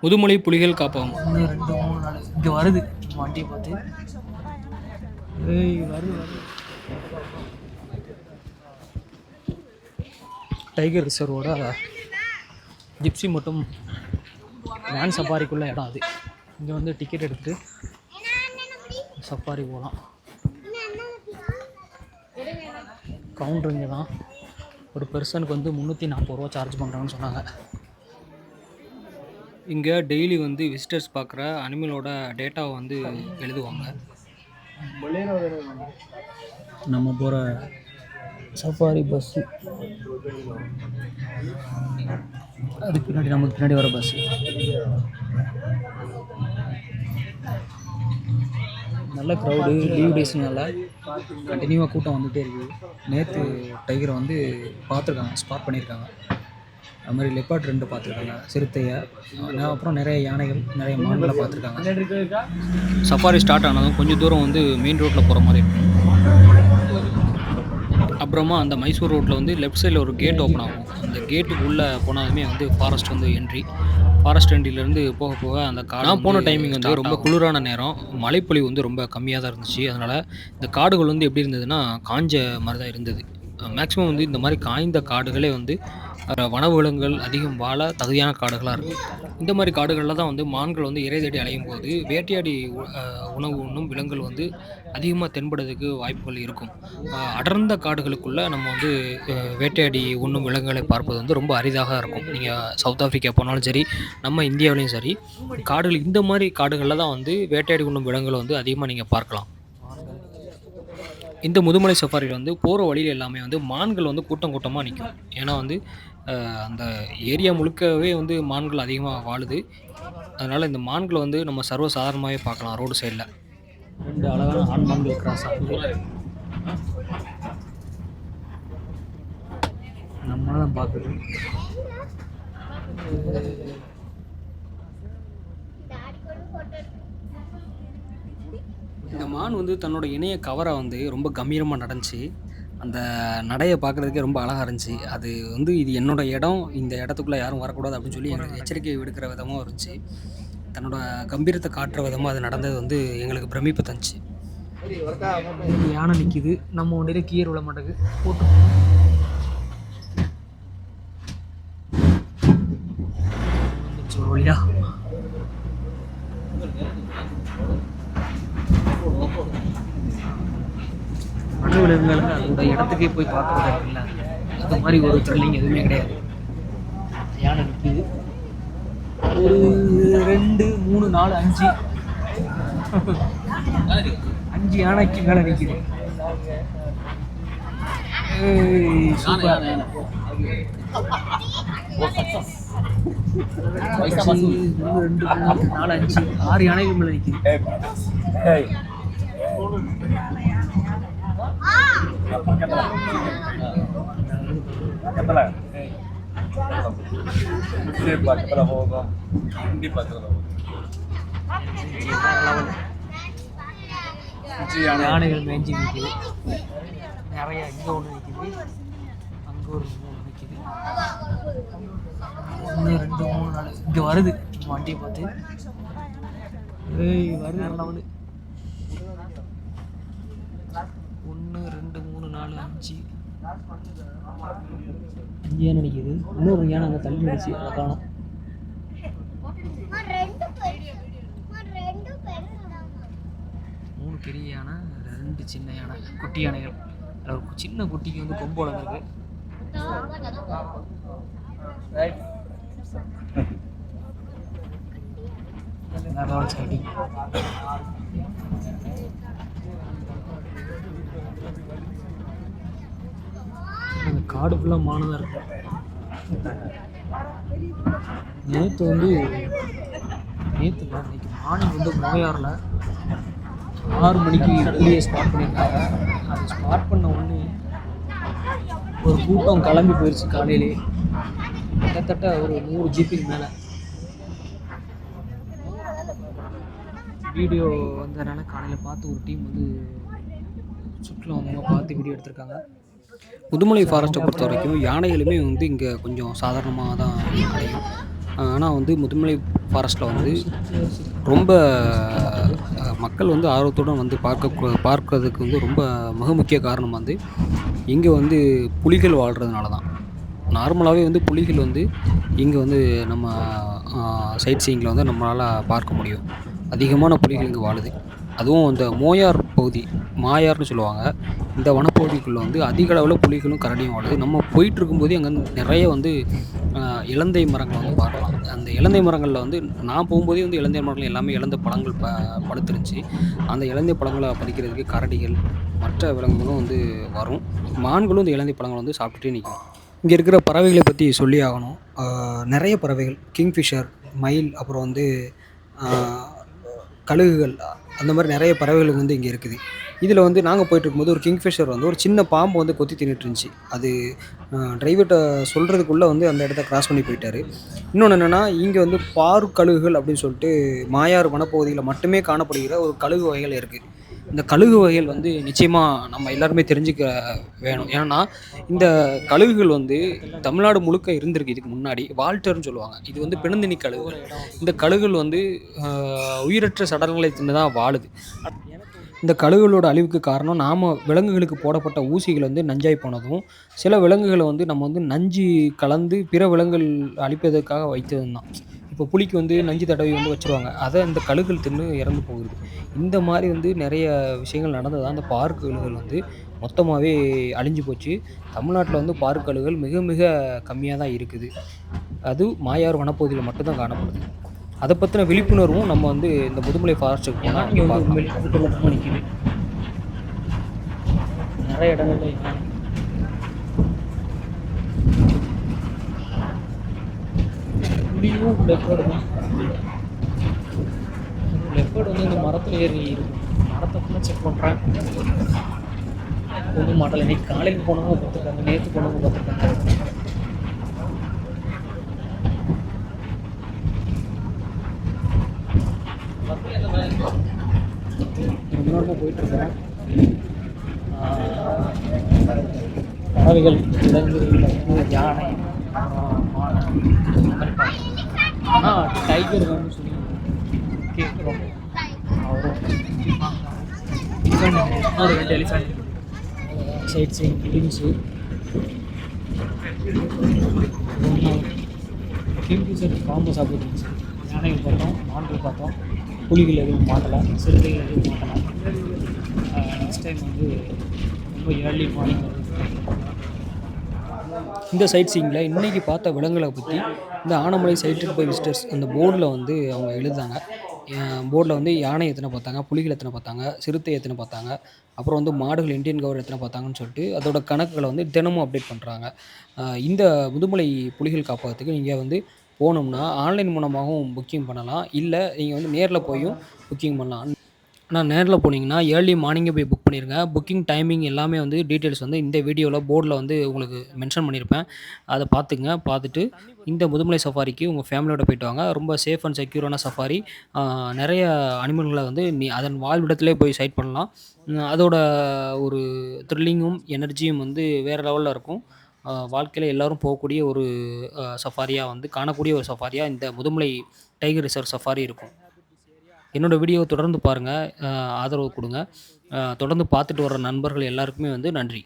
முதுமலை புலிகள் காப்பகம். 1, 2, 3, 4 இங்கே வருது வண்டியை பார்த்து. வருது வருது. டைகர் ரிசர்வோட ஜிப்சி மட்டும் வேன் சஃபாரிக்குள்ள இடம் அது. இங்கே வந்து டிக்கெட் எடுத்துகிட்டு சஃபாரி போகலாம். கவுண்டர் இங்கே தான். ஒரு பெர்சனுக்கு வந்து 340 ரூபா சார்ஜ் பண்ணுறாங்கன்னு சொன்னாங்க. இங்கே டெய்லி வந்து விசிட்டர்ஸ் பார்க்குற அனிமலோட டேட்டாவை வந்து எழுதுவாங்க. நம்ம போகிற சஃபாரி பஸ்ஸு அதுக்கு பின்னாடி நமக்கு பின்னாடி வர பஸ்ஸு. நல்ல க்ரௌடு. லீவ் டேஸ்னால கண்டினியூவாக கூட்டம் வந்துகிட்டே இருக்குது. நேற்று டைகரை வந்து பார்த்துருக்காங்க, ஸ்பாட் பண்ணியிருக்காங்க. அது மாதிரி லெப்பார்ட் 2 பார்த்துருக்காங்க, சிறுத்தையை, அப்புறம் நிறைய யானைகள், நிறைய மான்களை பார்த்துருக்காங்க. சஃபாரி ஸ்டார்ட் ஆனதும் கொஞ்சம் தூரம் வந்து மெயின் ரோட்டில் போகிற மாதிரி இருக்கும். அப்புறமா அந்த மைசூர் ரோட்டில் வந்து லெஃப்ட் சைடில் ஒரு கேட் ஓப்பன் ஆகும். அந்த கேட்டுக்கு உள்ளே போனாலுமே வந்து ஃபாரஸ்ட் வந்து என்ட்ரி. ஃபாரஸ்ட் என்ட்ரிலேருந்து போக போக அந்த நான் போன டைமிங் வந்து ரொம்ப குளிரான நேரம், மழைப்பொழிவு வந்து ரொம்ப கம்மியாக தான் இருந்துச்சு. அதனால் இந்த காடுகள் வந்து எப்படி இருந்ததுன்னா காஞ்ச மாதிரி தான் இருந்தது. மேக்ஸிமம் வந்து இந்த மாதிரி காய்ந்த காடுகளே வந்து வனவிலங்குகள் அதிகம் வாழ தகுதியான காடுகளாக இருக்கும். இந்த மாதிரி காடுகளில் தான் வந்து மான்கள் வந்து இறை தேடி அலையும் போது வேட்டையாடி உணவு உண்ணும் விலங்குகள் வந்து அதிகமாக தென்படுறதுக்கு வாய்ப்புகள் இருக்கும். அடர்ந்த காடுகளுக்குள்ளே நம்ம வந்து வேட்டையாடி உண்ணும் விலங்குகளை பார்ப்பது வந்து ரொம்ப அரிதாக இருக்கும். நீங்கள் சவுத் ஆஃப்ரிக்கா போனாலும் சரி, நம்ம இந்தியாவிலையும் சரி, காடுகள் இந்த மாதிரி காடுகளில் தான் வந்து வேட்டையாடி உண்ணும் விலங்குகளை வந்து அதிகமாக நீங்கள் பார்க்கலாம். இந்த முதுமலை சஃபாரியில் வந்து போகிற வழியில் எல்லாமே வந்து மான்கள் வந்து கூட்டம் கூட்டமாக நிற்கும். ஏன்னா வந்து அந்த ஏரியா முழுக்கவே வந்து மான்கள் அதிகமாக வாழுது. அதனால் இந்த மான்களை வந்து நம்ம சர்வசாதாரணமாகவே பார்க்கலாம் ரோடு சைடில். 2 அழகான ஆண் மான்கள் கிராஸ் ஆகுது. நம்மளால தான் பார்க்குது. இந்த மான் வந்து தன்னோட இணைய கவரை வந்து ரொம்ப கம்பீரமாக நடந்துச்சு. அந்த நடையை பார்க்குறதுக்கே ரொம்ப அழகாக இருந்துச்சு. அது வந்து இது என்னோடய இடம், இந்த இடத்துக்குள்ளே யாரும் வரக்கூடாது அப்படின்னு சொல்லி எங்களுக்கு எச்சரிக்கை விடுக்கிற விதமாக இருந்துச்சு. தன்னோட கம்பீரத்தை காட்டுற விதமாக அது நடந்தது வந்து எங்களுக்கு பிரமிப்பு தந்துச்சு. யானை நிற்கிது. நம்ம ஒன்றில் கீரை விட மாட்டேங்குது. போட்டு ஒரு வழியா வனவிலங்குகள் அதோட இடத்துக்கே போய் பார்க்குறது இருக்குல்ல, அது மாதிரி ஒரு த்ரில்லிங் எதுவுமே கிடையாது. யானை நிற்கிது. ஒரு 2, 3, 4, 5 யானைக்கு மேலே நிற்கிது. சூப்பர். 2, 3, 4, 5, 6 யானைக்கு மேலே நிற்கிது. யானைகள் மேய்ஞ்சி நிற்கிது. நிறைய இங்கே ஒன்று நிற்கிது, அங்கே ஒரு 3 நிற்கிது. 1, 2, 3, 4 இங்கே வருது வண்டியை பார்த்து. வருது நல்லா வந்து. 1, 2, 3, 4, 5 யானை நிற்கிது. இன்னொரு யானை அங்கே தள்ளி நிற்கிச்சு, அதை காணோம். 3 பெரிய யானை, 2 சின்ன யானை, குட்டி யானைகள். அதில் ஒரு சின்ன குட்டிக்கு வந்து கொம்பு வளர்ந்துருக்கு. அந்த காடு ஃபுல்லாக மானதாக இருக்கு. நேற்று இன்னைக்கு மார்னிங் வந்து மோயாரில் 6 மணிக்கு வெளியே ஸ்டார்ட் பண்ணியிருக்காங்க. அது ஸ்டார்ட் பண்ண உடனே ஒரு கூட்டம் கிளம்பி போயிடுச்சு. காலையிலே கிட்டத்தட்ட ஒரு 100 ஜிபிக்கு மேலே. வீடியோ வந்ததுனால காலையில் பார்த்து ஒரு டீம் வந்து சுற்றுலா வந்தவங்க பார்த்து வீடியோ எடுத்திருக்காங்க. முதுமலை ஃபாரஸ்ட்டை பொறுத்த வரைக்கும் யானைகளுமே வந்து இங்கே கொஞ்சம் சாதாரணமாக தான் கிடைக்கும். ஆனால் வந்து முதுமலை ஃபாரஸ்ட்டில் வந்து ரொம்ப மக்கள் வந்து ஆர்வத்துடன் வந்து பார்க்கறதுக்கு வந்து ரொம்ப மிக முக்கிய காரணம் வந்து இங்கே வந்து புலிகள் வாழ்கிறதுனால தான். நார்மலாகவே வந்து புலிகள் வந்து இங்கே வந்து நம்ம சைட் சீயிங்கில் வந்து நம்மளால் பார்க்க முடியும். அதிகமான புலிகள் இங்கே வாழுது. அதுவும் இந்த மோயார் பகுதி, மாயார்ன்னு சொல்லுவாங்க. இந்த வனப்பகுதிக்குள்ள வந்து அதிக அளவுல புலிகளும், கரடியும் வாழுது. நம்ம போயிட்டுருக்கும்போதே அங்க நெறைய வந்து அ இலந்தை மரங்கள வந்து பார்க்கலாம். அந்த இலந்தை மரங்கள்ல வந்து நான் போம்போதே வந்து இலந்தை மரங்கள் எல்லாமே இலந்த பழங்கள் பழுத்துருந்துச்சு. அந்த இலந்தை பழங்கள பறிக்கிறதுக்கு கரடிகள், மற்ற விலங்குகளும் வந்து வரும். மான்களும் இந்த இலந்தை பழங்கள வந்து சாப்பிட்டுட்டே நிக்கும். இங்க இருக்கிற பறவைகள பத்தி சொல்லியே ஆகணும். நெறைய பறவைகள், கிங்ஃபிஷர், மயில், அப்புறம் வந்து ஆ கழுகுகள் அந்த மாரி நெறைய பறவைகள் வந்து இங்க இருக்குது. இதில வந்து நாங்க போயிட்டுருக்கும்போது ஒரு கிங்ஃபிஷர் வந்து ஒரு சின்ன பாம்பு வந்து கொத்தி தின்னுட்டு இருந்துச்சு. அது டிரைவர்ட்ட சொல்றதுக்குள்ள வந்து அந்த இடத்த கிராஸ் பண்ணி போயிட்டாரு. இன்னொன்னு என்னன்னா, இங்க வந்து பாரு கழுகுகள் அப்படின்னு சொல்லிட்டு மாயார் வனப்பகுதியில மட்டுமே காணப்படுகிற ஒரு கழுகு வகைகள் இருக்கு. இந்த கழுகு வகைகள் வந்து நிச்சயமா நம்ம எல்லாருமே தெரிஞ்சுக்க வேணும். ஏன்னா, இந்த கழுகுகள் வந்து தமிழ்நாடு முழுக்க இருந்திருக்கு இதுக்கு முன்னாடி. வால்டர்ன்னு சொல்லுவாங்க. இது வந்து பெருந்தின்னி கழுகுகள். இந்த கழுகுகள் வந்து அ உயிரற்ற சடலங்களை தின்னு தான் வாழுது. இந்த கழுகுகளோட அழிவுக்கு காரணம் நாம விலங்குகளுக்கு போடப்பட்ட ஊசிகள் வந்து நஞ்சாய் போனதும், சில விலங்குகள வந்து நம்ம வந்து நஞ்சு கலந்து பிற விலங்குகள் அழிப்பதற்காக வைத்ததும் தான். இப்போ புலிக்கு வந்து நஞ்சு தடவி வந்து வச்சுருவாங்க. அத இந்த கழுகுகள் தின்னு இறந்து போகுது. இந்த மாரி வந்து நெறைய விஷயங்கள் நடந்ததால அந்த பார்க் கழுகுகள் வந்து மொத்தமாவே அழிஞ்சு போச்சு. தமிழ்நாட்ல வந்து பார்க் கழுகுகள் மிக மிக கம்மியா தான் இருக்குது. அது மாயார் வனப்பகுதியில மட்டும் தான் காணப்படுது. அத பத்தின விழிப்புணர்வும் நம்ம வந்து இந்த முதுமலை ஃபாரஸ்ட்டுக்கு போனா யானை அங்க வந்து பார்க்கலாம். உண்மையிலேயே கூட்டமா நிக்குது. நெறைய இடங்கள்ல யானை. புலியும் லெப்பர்டும். லெப்பர்ட் வந்து இந்த மரத்துல ஏறி இருக்கும். மரத்த ஃபுல்லா செக் பண்றேன். ஒண்ணும் மாட்டல. இன்னைக்கு காலையில போனவங்க பார்த்துருக்காங்க. நேத்து போனவங்க பார்த்துருக்காங்க. ரொம்ப நேரமா போயிட்டுருக்கேன். பறவைகள், விலங்குகள், யானை, மான் இந்த மாதிரி பார்க்கணும். ஆனால் டைகர் வேணும்னு சொல்லி கேட்குறோம். அவரும் இன்னொரு 2 எலிஃபெண்ட் சைட் சீயிங் கிங்ஸு கிங்ஃபிஷர் பாம்பை சாப்பிட்டு இருந்துச்சு. யானைகள் பார்த்தோம், மான்கள் பார்த்தோம், புலிகள் எதுவும் மாட்டலை, சிறுத்தைகள் எதுவும் மாட்டலை. நெக்ஸ்ட் டைம் வந்து ரொம்ப ஏர்லி மார்னிங் இந்த சைட் சீயிங்ல இன்னைக்கு பார்த்த விலங்குகள பத்தி, இந்த ஆனமலை சைட்டட் பை விசிட்டர்ஸ் அந்த போர்டுல வந்து அவங்க எழுதுனாங்க. போர்டுல வந்து யானை எத்தன பார்த்தாங்க, புலிகள் எத்தன பார்த்தாங்க, சிறுத்தை எத்தன பார்த்தாங்க, அப்புறம் வந்து மாடுகள் இண்டியன் கவர் எத்தன பார்த்தாங்கன்னு சொல்லிட்டு, அதோட கணக்குகள வந்து தினமும் அப்டேட் பண்றாங்க. இந்த முதுமலை புலிகள் காப்பகத்துக்கு நீங்க வந்து போனோம்னா, ஆன்லைன் மூலமாகவும் புக்கிங் பண்ணலாம். இல்ல நீங்க வந்து நேர்ல போயும் புக்கிங் பண்ணலாம். ஆனா நேர்ல போனீங்கன்னா, ஏர்லி மார்னிங்கே போய் புக் பண்ணிருங்க. புக்கிங் டைமிங் எல்லாமே வந்து டீட்டெயில்ஸ் வந்து இந்த வீடியோல போர்ட்ல வந்து உங்களுக்கு மென்ஷன் பண்ணியிருப்பேன். அத பார்த்துக்கங்க. பார்த்துட்டு இந்த முதுமலை சஃபாரிக்கு உங்க ஃபேமிலியோட போயிட்டு வாங்க. ரொம்ப சேஃப் அண்ட் செக்யூரான சஃபாரி. நெறைய அனிமல்கள வந்து அதன் வாழ்விடத்திலே போய் சைட் பண்ணலாம். அதோட ஒரு த்ரில்லிங்கும், எனர்ஜியும் வந்து வேற லெவல்ல இருக்கும். வாழ்க்கையில எல்லாரும் போகக்கூடிய ஒரு சஃபாரியா வந்து காணக்கூடிய ஒரு சஃபாரியா இந்த முதுமலை டைகர் ரிசர்வ் சஃபாரி இருக்கும். என்னோட வீடியோவ தொடர்ந்து பாருங்க. ஆதரவு குடுங்க. தொடர்ந்து பார்த்துட்டு வர்ற நண்பர்கள் எல்லாருக்குமே வந்து நன்றி.